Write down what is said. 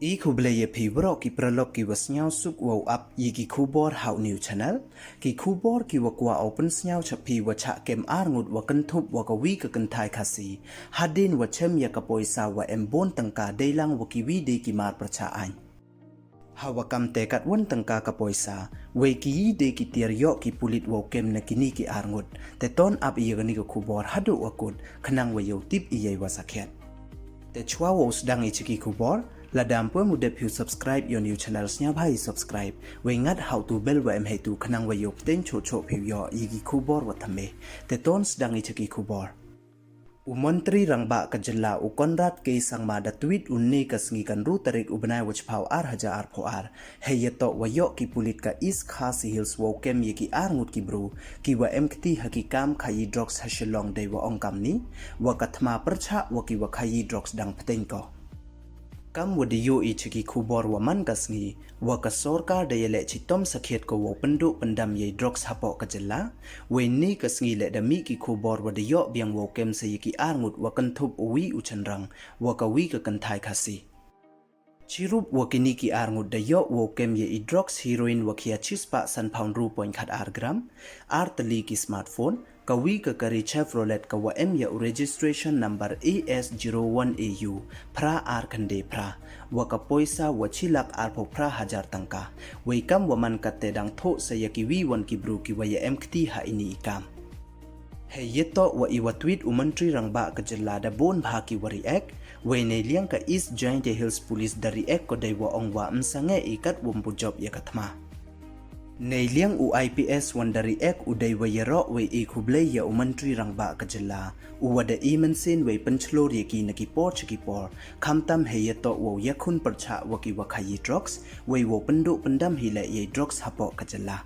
อีคูเบลย์พีบรอกิประลบกิวสเนียวสุกวอัพยีกิคูบอร์ฮาวนิวชาแนลกิคูบอร์กิวกว่าโอเปนสเนียวชับพีวชะเกมอาร์งุดวกันทุบวกวีกกันไทยคาซีฮัดดินวเชมยากปอยซาวเอ็มบอนตังกาเดลังวกิวีเดกิมาร์ประชาอันฮาวกำเตกัดวันตังกากปอยซาเวกิยีเดกิเตียร์ยอกิปุลิตวเกมนักินีกิอาร์งุดแต่ตอนอับอีกนิกคูบอร์ฮัดดูวกุดขนังวยวติบอีเยวาสักเข็ดแต่ชัววอสดังอิชิกิคูบอร์Ladam pun mudah piu subscribe your new channelsnya bhai subscribe. Wengat how to bell wa em tu khanang wa yok ten cho piu yo yigi kubor wa thame. Te ton sedang ichaki kubor. Menteri Rangba Kajela Ukonrat ke sang mada tweet unni kasngi kan ru tarik ubnai wach pau ar haja ar pho ar. Heyeto wa yok ki pulit ka East Khasi Hills wa kem yeki ar ngut ki bru ki wa em kti hakikam khayi drugs hashelong dei wa ongkam ni wa kathma percha wa ki wa khayi drugs dang pteng ko. Kam wadiyo ichiki kubor wa man kasngi wa kasorkar de yele chitom sakhet ko wo pendu pendam ye drugs hapo kajela we ni kasngi le dami ki kubor wadiyo biang wo kem se yiki arngut wa kanthup uwi u Chynrang wa kawi ka Kynthai Khasi Chirup wa kini ki arngut da yo wo kem ye drugs heroin wa khia chispa san pound ru point khat ar gram artali ki smartphone kawi ka kari Chevrolet ka wa em ya registration number AS01AU pra ar khande pra wa ka Poisa wa chilak ar pho pra hajar tangka we kam wa man ka te dang tho sa ya ki wi wan ki bru ki wa ya em kti ha ini ikam he yeto wa iwa tweet Menteri Rangba Kajela da boon bha ki wa react we ne liang ka East Giant Hills Police da react ko dai wa ongwa msange ikat wumpu job ya kathma Nei liang u IPS wandari ek udai wayero we ikuble ya Menteri Rangba Kajela uwada imensin we penchlor yaki nakipor chikipor kamtam heyeto wo yakun percha waki wakhayi drugs we wo pendu pendam hile ye drugs hapo Kajela